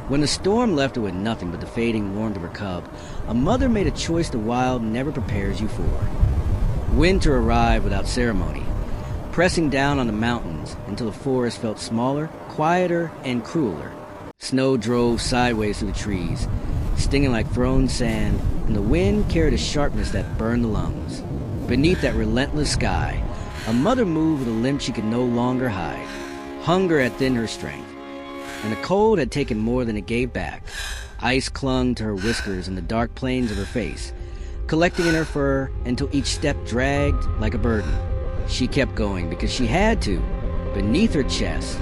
When the storm left her with nothing but the fading warmth of her cub, a mother made a choice the wild never prepares you for. Winter arrived without ceremony, pressing down on the mountains until the forest felt smaller, quieter, and crueler. Snow drove sideways through the trees, stinging like thrown sand, and the wind carried a sharpness that burned the lungs. Beneath that relentless sky, a mother moved with a limp she could no longer hide. Hunger had thinned her strength, and the cold had taken more than it gave back. Ice clung to her whiskers and the dark plains of her face, collecting in her fur until each step dragged like a burden. She kept going because she had to. Beneath her chest,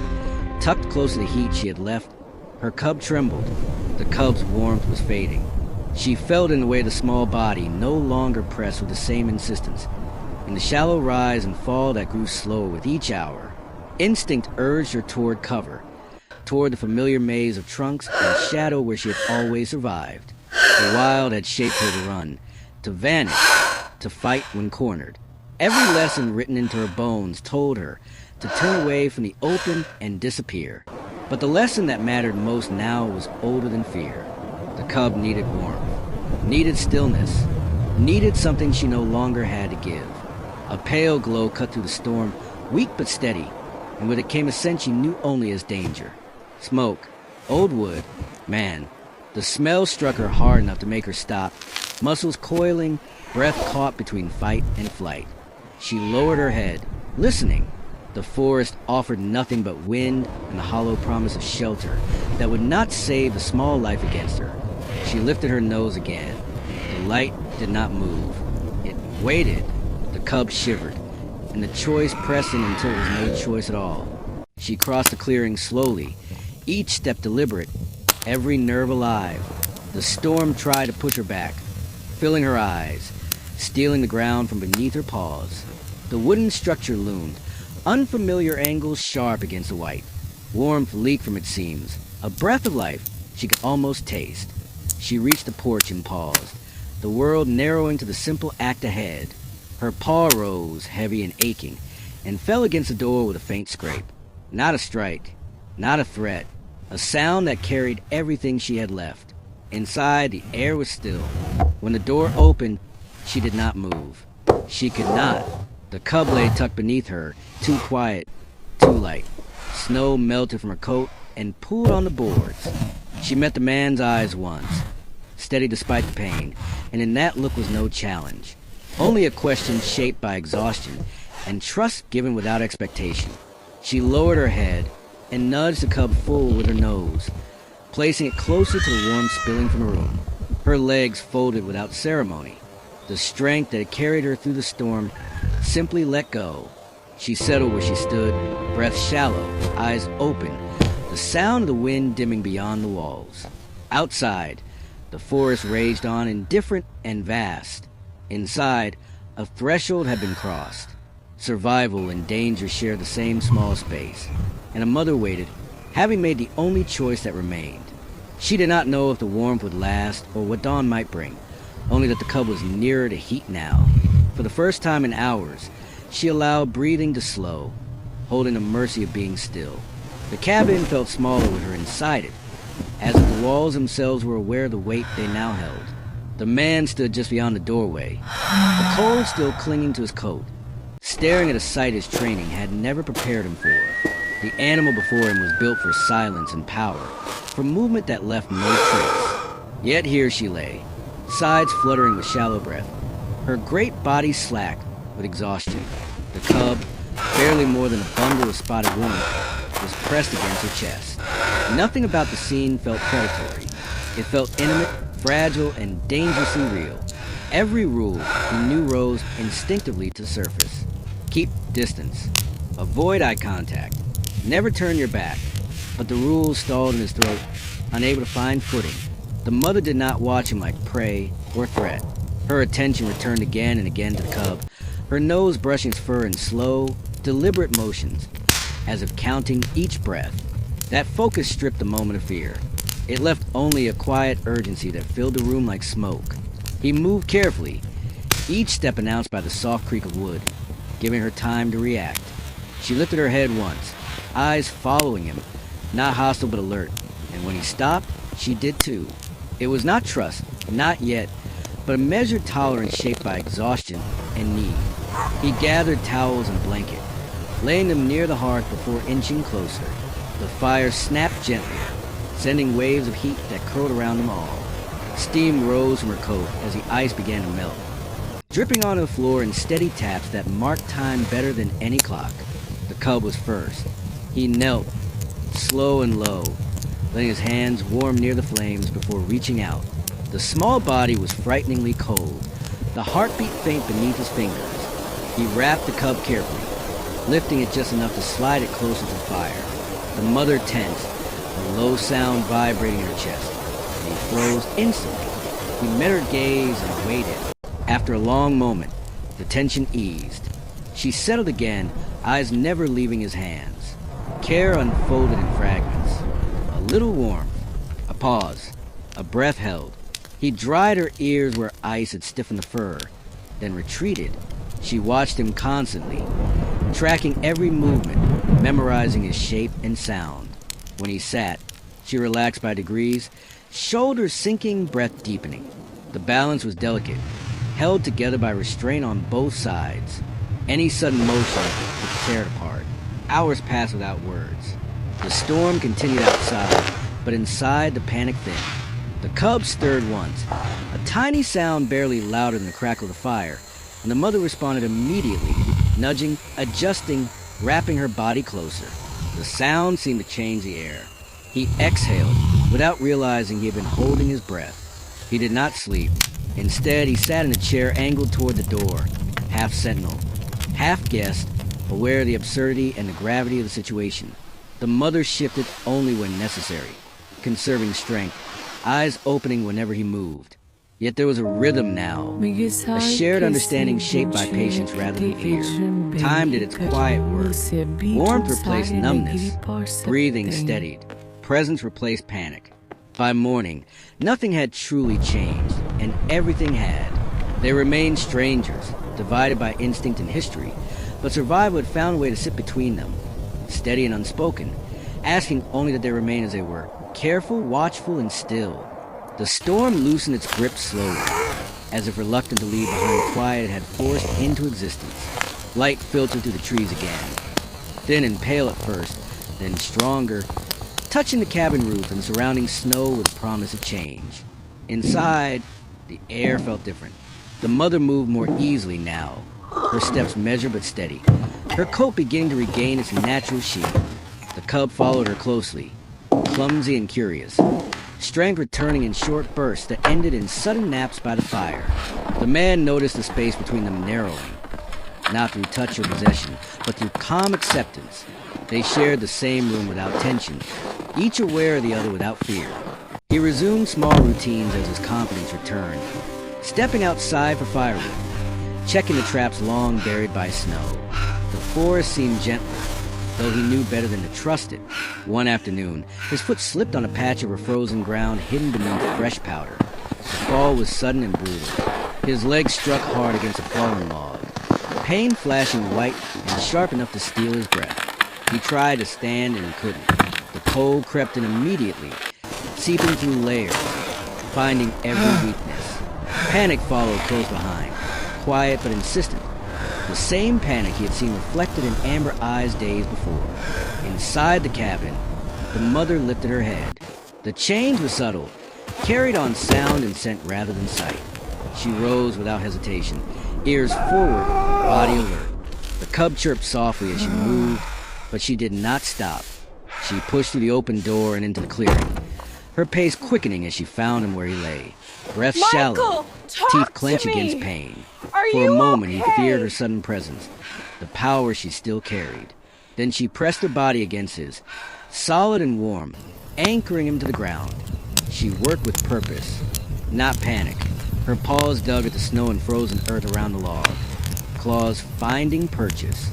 tucked close to the heat she had left, her cub trembled. The cub's warmth was fading. She felt in the way the small body no longer pressed with the same insistence. In the shallow rise and fall that grew slower with each hour, instinct urged her toward cover, toward the familiar maze of trunks and shadow where she had always survived. The wild had shaped her to run, to vanish, to fight when cornered. Every lesson written into her bones told her to turn away from the open and disappear. But the lesson that mattered most now was older than fear. The cub needed warmth, needed stillness, needed something she no longer had to give. A pale glow cut through the storm, weak but steady, and with it came a scent she knew only as danger. Smoke, old wood, man. The smell struck her hard enough to make her stop, muscles coiling, breath caught between fight and flight. She lowered her head, listening. The forest offered nothing but wind and the hollow promise of shelter that would not save the small life against her. She lifted her nose again. The light did not move. It waited. The cub shivered, and the choice pressed in until it was no choice at all. She crossed the clearing slowly, each step deliberate, every nerve alive. The storm tried to push her back, filling her eyes, stealing the ground from beneath her paws. The wooden structure loomed, unfamiliar angles sharp against the white. Warmth leaked from its seams, a breath of life she could almost taste. She reached the porch and paused, the world narrowing to the simple act ahead. Her paw rose, heavy and aching, and fell against the door with a faint scrape. Not a strike, not a threat, a sound that carried everything she had left. Inside, the air was still. When the door opened, she did not move. She could not. The cub lay tucked beneath her, too quiet, too light. Snow melted from her coat and pooled on the boards. She met the man's eyes once, steady despite the pain, and in that look was no challenge. Only a question shaped by exhaustion and trust given without expectation. She lowered her head and nudged the cub full with her nose, placing it closer to the warmth spilling from the room. Her legs folded without ceremony. The strength that had carried her through the storm simply let go. She settled where she stood, breath shallow, eyes open, the sound of the wind dimming beyond the walls. Outside, the forest raged on, indifferent and vast. Inside, a threshold had been crossed. Survival and danger shared the same small space, and a mother waited, having made the only choice that remained. She did not know if the warmth would last or what dawn might bring, only that the cub was nearer to heat now. For the first time in hours, she allowed breathing to slow, holding the mercy of being still. The cabin felt smaller with her inside it, as if the walls themselves were aware of the weight they now held. The man stood just beyond the doorway, the cold still clinging to his coat, staring at a sight his training had never prepared him for. The animal before him was built for silence and power, for movement that left no trace. Yet here she lay, sides fluttering with shallow breath, her great body slack with exhaustion. The cub, barely more than a bundle of spotted warmth, was pressed against her chest. Nothing about the scene felt predatory. It felt intimate, fragile, and dangerously real. Every rule he knew rose instinctively to the surface. Keep distance. Avoid eye contact. Never turn your back. But the rules stalled in his throat, unable to find footing. The mother did not watch him like prey or threat. Her attention returned again and again to the cub, her nose brushing his fur in slow, deliberate motions, as if counting each breath. That focus stripped the moment of fear. It left only a quiet urgency that filled the room like smoke. He moved carefully, each step announced by the soft creak of wood, giving her time to react. She lifted her head once, eyes following him, not hostile but alert, and When he stopped, she did too. It was not trust, not yet, but a measured tolerance shaped by exhaustion and need. He gathered towels and blanket, laying them near the hearth before inching closer. The fire snapped gently, sending waves of heat that curled around them all. Steam rose from her coat as the ice began to melt, dripping onto the floor in steady taps that marked time better than any clock. The cub was first. He knelt, slow and low, letting his hands warm near the flames before reaching out. The small body was frighteningly cold, the heartbeat faint beneath his fingers. He wrapped the cub carefully, lifting it just enough to slide it closer to the fire. The mother tensed, a low sound vibrating in her chest. He froze instantly. He met her gaze and waited. After a long moment, the tension eased. She settled again, eyes never leaving his hands. Care unfolded in fragments. A little warmth, a pause, a breath held. He dried her ears where ice had stiffened the fur, then retreated. She watched him constantly, tracking every movement, memorizing his shape and sound. When he sat, she relaxed by degrees, shoulders sinking, breath deepening. The balance was delicate, held together by restraint on both sides. Any sudden motion would tear it apart. Hours passed without words. The storm continued outside, but inside the panic thinned. The cub stirred once, a tiny sound barely louder than the crackle of the fire, and the mother responded immediately, nudging, adjusting, wrapping her body closer. The sound seemed to change the air. He exhaled, without realizing he had been holding his breath. He did not sleep. Instead, he sat in a chair angled toward the door, half sentinel, half guest, aware of the absurdity and the gravity of the situation. The mother shifted only when necessary, conserving strength, eyes opening whenever he moved. Yet there was a rhythm now, a shared understanding shaped by patience rather than fear. Time did its quiet work. Warmth replaced numbness. Breathing steadied. Presence replaced panic. By morning, nothing had truly changed, and everything had. They remained strangers, divided by instinct and history, but survival had found a way to sit between them, steady and unspoken, asking only that they remain as they were, careful, watchful, and still. The storm loosened its grip slowly, as if reluctant to leave behind quiet it had forced into existence. Light filtered through the trees again, thin and pale at first, then stronger, touching the cabin roof and surrounding snow with promise of change. Inside, the air felt different. The mother moved more easily now, her steps measured but steady, her coat beginning to regain its natural sheen. The cub followed her closely, clumsy and curious, strength returning in short bursts that ended in sudden naps by the fire. The man noticed the space between them narrowing, not through touch or possession, but through calm acceptance. They shared the same room without tension, each aware of the other without fear. He resumed small routines as his confidence returned, stepping outside for firewood, checking the traps long buried by snow. The forest seemed gentler, though he knew better than to trust it. One afternoon, his foot slipped on a patch of frozen ground hidden beneath fresh powder. The fall was sudden and brutal. His leg struck hard against a fallen log, pain flashing white and sharp enough to steal his breath. He tried to stand and couldn't. The cold crept in immediately, seeping through layers, finding every weakness. Panic followed close behind, quiet but insistent. The same panic he had seen reflected in Amber eyes days before. Inside the cabin, the mother lifted her head. The change was subtle, carried on sound and scent rather than sight. She rose without hesitation, ears forward, body alert. The cub chirped softly as she moved, but she did not stop. She pushed through the open door and into the clearing, her pace quickening as she found him where he lay, breath shallow, teeth clenched against pain. For a moment he feared her sudden presence, the power she still carried. Then she pressed her body against his, solid and warm, anchoring him to the ground. She worked with purpose, not panic. Her paws dug at the snow and frozen earth around the log, claws finding purchase.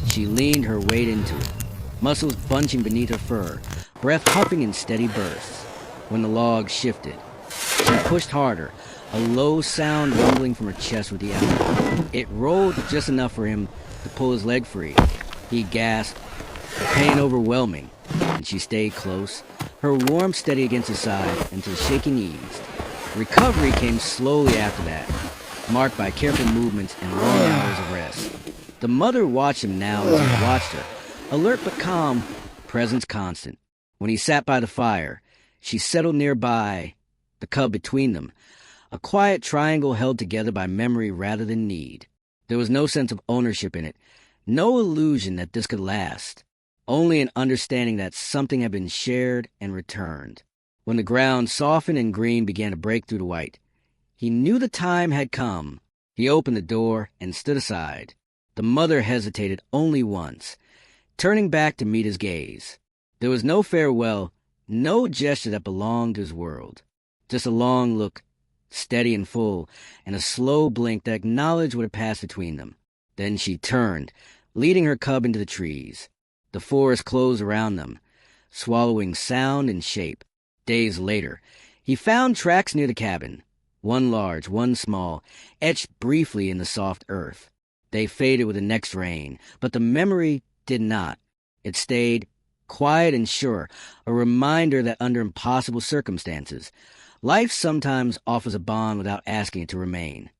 She leaned her weight into it, muscles bunching beneath her fur, breath puffing in steady bursts. When the log shifted, she pushed harder, a low sound rumbling from her chest with the effort. It rolled just enough for him to pull his leg free. He gasped, the pain overwhelming, and she stayed close, Her warmth steadied against his side until shaking eased. Recovery came slowly after that, marked by careful movements and long hours of rest. The mother watched him now as he watched her, alert but calm, presence constant. When he sat by the fire, she settled nearby, the cub between them, a quiet triangle held together by memory rather than need. There was no sense of ownership in it, no illusion that this could last, only an understanding that something had been shared and returned. When the ground softened and green began to break through the white, he knew the time had come. He opened the door and stood aside. The mother hesitated only once, turning back to meet his gaze. There was no farewell, no gesture that belonged to his world. Just a long look, steady and full, and a slow blink that acknowledged what had passed between them. Then she turned, leading her cub into the trees. The forest closed around them, swallowing sound and shape. Days later, he found tracks near the cabin, one large, one small, etched briefly in the soft earth. They faded with the next rain, but the memory did not. It stayed, quiet and sure, a reminder that under impossible circumstances, life sometimes offers a bond without asking it to remain.